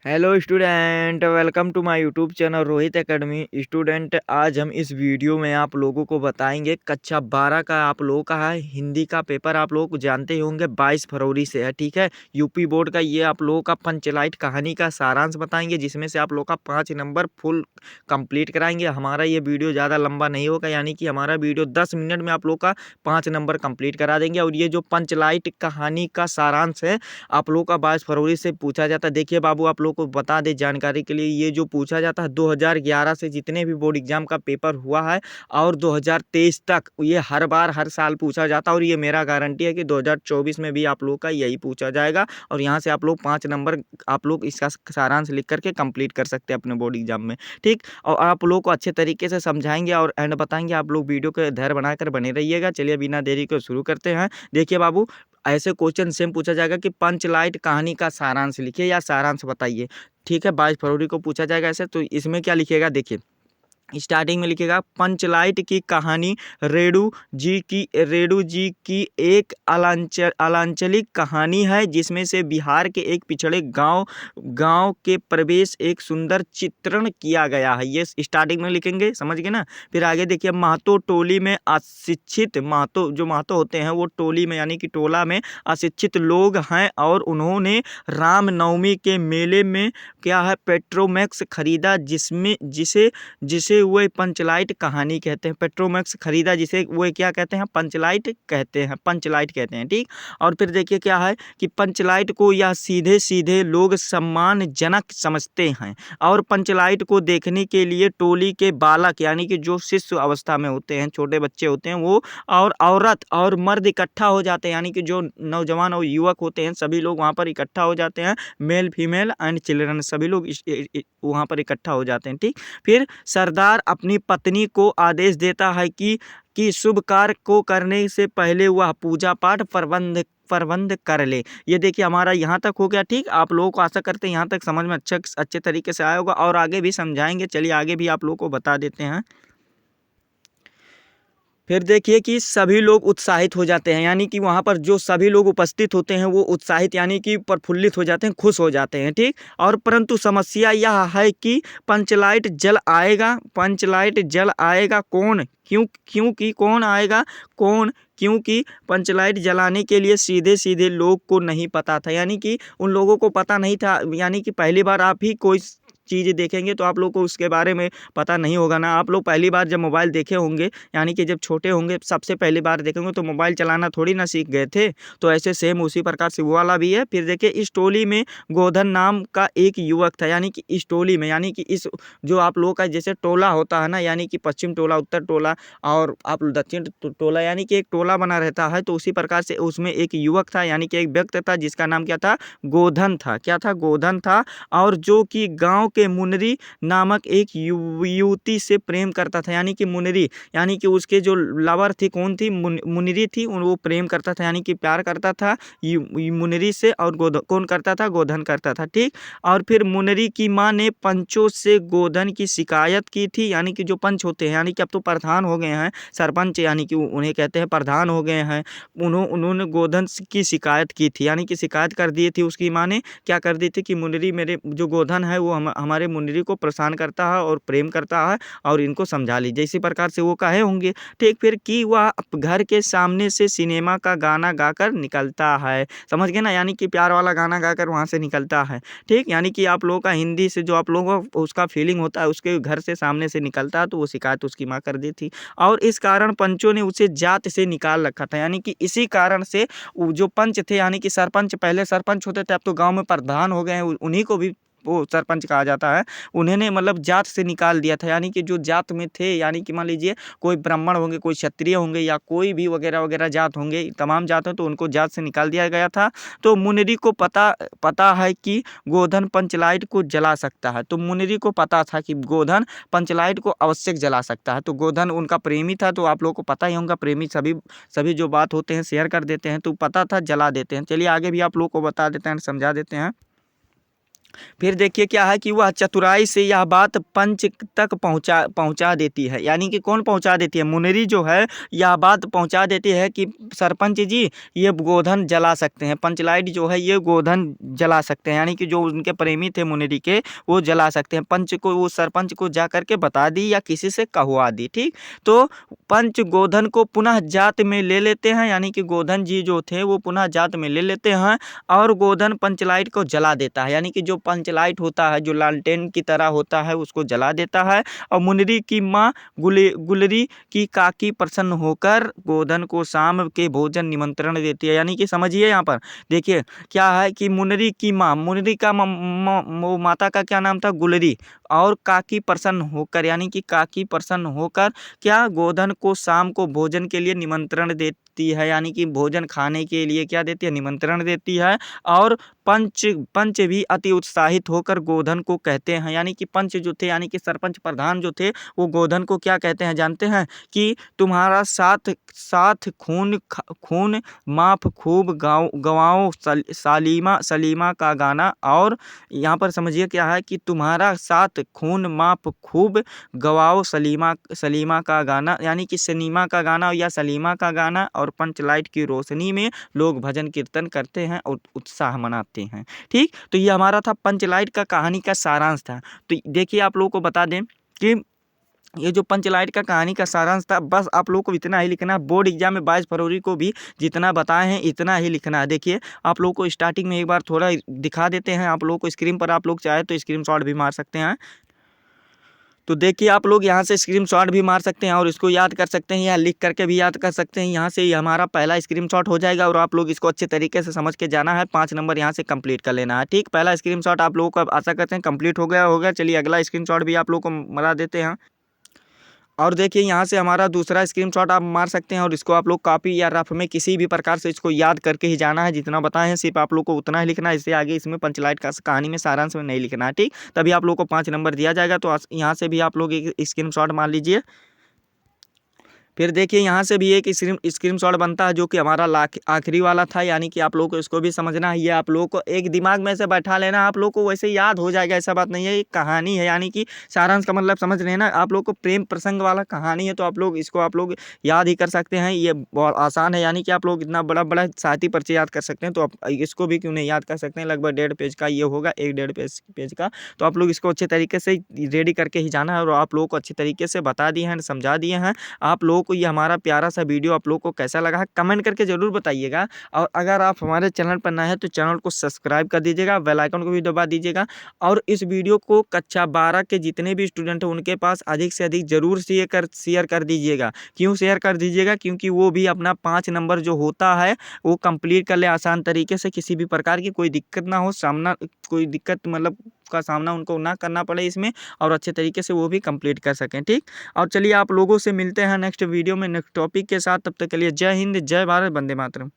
Hello student, welcome to my YouTube channel Rohit academy. Student, आज हम इस वीडियो में आप लोगों को बताएंगे कक्षा 12 का आप लोगों का है हिंदी का पेपर। आप लोग जानते ही होंगे 22 फरवरी से है, ठीक है। यूपी बोर्ड का ये आप लोगों का पंचलाइट कहानी का सारांश बताएंगे, जिसमें से आप लोग का 5 नंबर फुल कंप्लीट कराएंगे। हमारा ये वीडियो ज़्यादा लंबा नहीं होगा, यानी कि हमारा वीडियो 10 मिनट में आप लोग का 5 नंबर कंप्लीट करा देंगे। और ये जो पंचलाइट कहानी का सारांश है आप लोग का 22 फरवरी से पूछा जाता है। देखिए बाबू, आप लोग को बता दें जानकारी के लिए, ये जो पूछा जाता है 2011 से जितने भी बोर्ड एग्जाम का पेपर हुआ है और 2023 तक ये हर बार हर साल पूछा जाता है। और ये मेरा गारंटी है कि 2024 में भी आप लोग का यही पूछा जाएगा। और यहाँ से आप लोग 5 नंबर आप लोग इसका सारांश लिख करके कंप्लीट कर सकते हैं अपने बोर्ड एग्जाम में, ठीक। और आप लोग को अच्छे तरीके से समझाएंगे और एंड बताएंगे। आप लोग वीडियो के धैर्य बनाकर बने रहिएगा। चलिए बिना देरी को शुरू करते हैं। देखिए बाबू, ऐसे क्वेश्चन सेम पूछा जाएगा कि पंचलाइट कहानी का सारांश लिखिए या सारांश बताइए, ठीक है। 22 फरवरी को पूछा जाएगा ऐसे। तो इसमें क्या लिखिएगा, देखिए स्टार्टिंग में लिखिएगा, पंचलाइट की कहानी रेणु जी की एक अलांचलिक कहानी है, जिसमें से बिहार के एक पिछड़े गांव के प्रवेश एक सुंदर चित्रण किया गया है। ये स्टार्टिंग में लिखेंगे, समझ गए ना। फिर आगे देखिए, महतो टोली में अशिक्षित महतो जो महतो होते हैं वो टोली में यानी कि टोला में अशिक्षित लोग हैं और उन्होंने रामनवमी के मेले में क्या है पेट्रोमैक्स खरीदा, जिसमें जिसे जिसे वो पंचलाइट कहानी कहते हैं। पेट्रोमैक्स खरीदा जिसे वो क्या कहते हैं, पंचलाइट कहते हैं, पंचलाइट कहते हैं, ठीक। और फिर देखिए क्या है कि पंचलाइट को यह सीधे सीधे लोग सम्मानजनक समझते हैं और पंचलाइट को देखने के लिए टोली के बालक यानी कि जो शिशु अवस्था में होते हैं, छोटे बच्चे होते हैं वो, और औरत और मर्द इकट्ठा हो जाते हैं, यानी कि जो नौजवान और युवक होते हैं सभी लोग वहाँ पर इकट्ठा हो जाते हैं। मेल फीमेल एंड चिल्ड्रन सभी लोग वहाँ पर इकट्ठा हो जाते हैं, ठीक। फिर सरदार अपनी पत्नी को आदेश देता है कि शुभ कार्य को करने से पहले वह पूजा पाठ प्रबंध कर ले। ये देखिए हमारा यहाँ तक हो गया, ठीक। आप लोगों को आशा करते हैं यहाँ तक समझ में अच्छे तरीके से आया होगा और आगे भी समझाएंगे। चलिए आगे भी आप लोगों को बता देते हैं। फिर देखिए कि सभी लोग उत्साहित हो जाते हैं, यानी कि वहाँ पर जो सभी लोग उपस्थित होते हैं वो उत्साहित यानी कि प्रफुल्लित हो जाते हैं, खुश हो जाते हैं, ठीक। और परंतु समस्या यह है कि पंचलाइट जल आएगा कौन, क्योंकि कौन आएगा, कौन, क्योंकि पंचलाइट जलाने के लिए सीधे सीधे लोग को नहीं पता था, यानी कि उन लोगों को पता नहीं था। यानी कि पहली बार आप ही कोई चीज़ देखेंगे तो आप लोग को उसके बारे में पता नहीं होगा ना। आप लोग पहली बार जब मोबाइल देखे होंगे, यानी कि जब छोटे होंगे सबसे पहली बार देखेंगे तो मोबाइल चलाना थोड़ी ना सीख गए थे। तो ऐसे सेम उसी प्रकार से वो वाला भी है। फिर देखिए, इस टोली में गोधन नाम का एक युवक था, यानी कि इस टोली में यानी कि इस जो आप लोगों का जैसे टोला होता है ना, यानी कि पश्चिम टोला, उत्तर टोला और आप दक्षिण टोला, यानी कि एक टोला बना रहता है। तो उसी प्रकार से उसमें एक युवक था, यानी कि एक व्यक्ति था जिसका नाम क्या था, गोधन था। क्या था, गोधन था। और जो कि गाँव के मुनरी नामक एक युवती से प्रेम करता था, यानी कि मुनरी यानी कि उसके जो लवर थी कौन थी, मुनरी थी। वो प्रेम करता था यानी कि प्यार करता था मुनरी से। और कौन करता था, गोधन करता था, ठीक। और फिर मुनरी की माँ ने पंचों से गोधन की शिकायत की थी, यानी कि जो पंच होते हैं यानी कि अब तो प्रधान हो गए हैं, सरपंच यानी कि उन्हें कहते हैं, प्रधान हो गए हैं। उन्होंने गोधन की शिकायत की थी, यानी कि शिकायत कर दी थी। उसकी माँ ने क्या कर दी थी कि मुनरी, मेरे जो गोधन है वो हमारे मुनरी को परेशान करता है और प्रेम करता है और इनको समझा लीजिए, इसी प्रकार से वो कहे होंगे, ठीक। फिर कि वह घर के सामने से सिनेमा का गाना गाकर निकलता है, समझ गए ना, यानी कि प्यार वाला गाना गाकर वहाँ से निकलता है, ठीक। यानी कि आप लोगों का हिंदी से जो आप लोगों को उसका फीलिंग होता है, उसके घर से सामने से निकलता है, तो वो शिकायत उसकी माँ कर दी थी। और इस कारण पंचों ने उसे जात से निकाल रखा था, यानी कि इसी कारण से जो पंच थे यानी कि सरपंच, पहले सरपंच होते थे, अब तो गाँव में प्रधान हो गए हैं, उन्हीं को भी वो सरपंच कहा जाता है। उन्होंने मतलब जात से निकाल दिया था, यानी कि जो जात में थे, यानी कि मान लीजिए कोई ब्राह्मण होंगे, कोई क्षत्रिय होंगे या कोई भी वगैरह वगैरह जात होंगे, तमाम जात हैं, तो उनको जात से निकाल दिया गया था। तो मुनरी को पता है कि गोधन पंचलाइट को जला सकता है, तो मुनरी को पता था कि गोधन पंचलाइट को आवश्यक जला सकता है। तो गोधन उनका प्रेमी था, तो आप लोगों को पता ही होगा, प्रेमी सभी जो बात होते हैं शेयर कर देते हैं, तो पता था, जला देते हैं। चलिए आगे भी आप लोगों को बता देते हैं, समझा देते हैं। फिर देखिए क्या है कि वह चतुराई से यह बात पंच तक पहुंचा देती है, यानी कि कौन पहुंचा देती है, मुनरी जो है यह बात पहुंचा देती है कि सरपंच जी ये गोधन जला सकते हैं, पंचलाइट जो है ये गोधन जला सकते हैं, यानी कि जो उनके प्रेमी थे मुनरी के वो जला सकते हैं। पंच को, वो सरपंच को जा करके बता दी या किसी से कहवा दी। ठीक, तो पंच गोधन को पुनः जात में ले लेते हैं, यानी कि गोधन जी जो थे वो पुनः जात में ले लेते हैं और गोधन पंचलाइट को जला देता है, यानी कि जो पंचलाइट होता है जो लालटेन की तरह होता है उसको जला देता है। और मुनरी की माँ गुलरी की काकी प्रसन्न होकर गोधन को शाम के भोजन निमंत्रण देती है, यानी कि समझिए यहाँ पर देखिए क्या है कि मुनरी की माँ, मुनरी का वो माता का क्या नाम था, गुलरी, और काकी प्रसन्न होकर, यानी कि काकी प्रसन्न होकर क्या गोधन को शाम को भोजन के लिए निमंत्रण देती है, यानी कि भोजन खाने के लिए क्या देती है, निमंत्रण देती है। और पंच पंच भी अति उत्साहित होकर गोधन को कहते हैं, यानी कि पंच जो थे यानी कि सरपंच प्रधान जो थे वो गोधन को क्या कहते हैं जानते हैं कि तुम्हारा साथ साथ खून माफ खूब गवाओ सलीमा सलीमा का गाना। और यहाँ पर समझिए क्या है कि तुम्हारा साथ खून माफ खूब गवाओ सलीमा सलीमा का गाना, यानी कि सलीमा का गाना या सलीमा का गाना। और पंचलाइट की रोशनी में लोग भजन कीर्तन करते हैं और उत्साह मनाते हैं। ठीक, तो ये हमारा था पंचलाइट का कहानी का सारांश था। तो देखिए आप लोगों को बता दें कि ये जो पंचलाइट का कहानी का सारांश था, बस आप लोगों को इतना ही लिखना है। बोर्ड एग्जाम में 22 फरवरी को भी जितना बताए हैं इतना ही लिखना है। देखिए आप लोगों को स्टार्टिंग में एक बार थोड़ा दिखा देते हैं, आप लोगों को स्क्रीन पर, आप लोग चाहे तो स्क्रीनशॉट भी मार सकते हैं। तो देखिए आप लोग यहाँ से स्क्रीनशॉट भी मार सकते हैं और इसको याद कर सकते हैं या लिख करके भी याद कर सकते हैं। यहाँ से ही हमारा पहला स्क्रीनशॉट हो जाएगा और आप लोग इसको अच्छे तरीके से समझ के जाना है, 5 नंबर यहाँ से कंप्लीट कर लेना है। ठीक, पहला स्क्रीनशॉट आप लोगों को अब आशा करते हैं कंप्लीट हो गया होगा। चलिए अगला स्क्रीनशॉट भी आप लोग को मरा देते हैं। और देखिए यहाँ से हमारा दूसरा स्क्रीनशॉट आप मार सकते हैं और इसको आप लोग कॉपी या रफ में किसी भी प्रकार से इसको याद करके ही जाना है। जितना बताए हैं सिर्फ आप लोग को उतना ही लिखना है, इससे आगे इसमें पंचलाइट का कहानी में सारांश में नहीं लिखना है। ठीक, तभी आप लोग को 5 नंबर दिया जाएगा। तो यहाँ से भी आप लोग एक स्क्रीनशॉट मार लीजिए। फिर देखिए यहाँ से भी एक स्क्रीनशॉट बनता है जो कि हमारा आखिरी वाला था, यानी कि आप लोगों को इसको भी समझना है। ये आप लोगों को एक दिमाग में से बैठा लेना, आप लोगों को वैसे याद हो जाएगा, ऐसा बात नहीं है। एक कहानी है, यानी कि सारांश का मतलब समझ रहे हैं ना, आप लोग को प्रेम प्रसंग वाला कहानी है, तो आप लोग इसको आप लोग याद ही कर सकते हैं। ये बहुत आसान है, यानी कि आप लोग इतना बड़ा बड़ा साहित्य परिचय याद कर सकते हैं, तो आप इसको भी क्यों नहीं याद कर सकते हैं। लगभग 1.5 पेज का ये होगा, 1.5 पेज का। तो आप लोग इसको अच्छे तरीके से रेडी करके ही जाना है और आप लोगों को अच्छे तरीके से बता दिए हैं, समझा दिए हैं। आप लोगों को ये हमारा प्यारा सा वीडियो आप लोगों को कैसा लगा है कमेंट करके जरूर बताइएगा। और अगर आप हमारे चैनल पर नए हैं तो चैनल को सब्सक्राइब कर दीजिएगा, बेल आइकन को भी दबा दीजिएगा। और इस वीडियो को कक्षा 12 के जितने भी स्टूडेंट हैं उनके पास अधिक से अधिक जरूर शेयर कर दीजिएगा। क्यों शेयर कर दीजिएगा, क्योंकि वो भी अपना 5 नंबर जो होता है वो कंप्लीट कर ले आसान तरीके से, किसी भी प्रकार की कोई दिक्कत ना हो, कोई दिक्कत मतलब का सामना उनको ना करना पड़े इसमें, और अच्छे तरीके से वो भी कंप्लीट कर सकें। ठीक, और चलिए आप लोगों से मिलते हैं नेक्स्ट वीडियो में नेक्स्ट टॉपिक के साथ। तब तक के लिए जय हिंद, जय भारत, वंदे मातरम।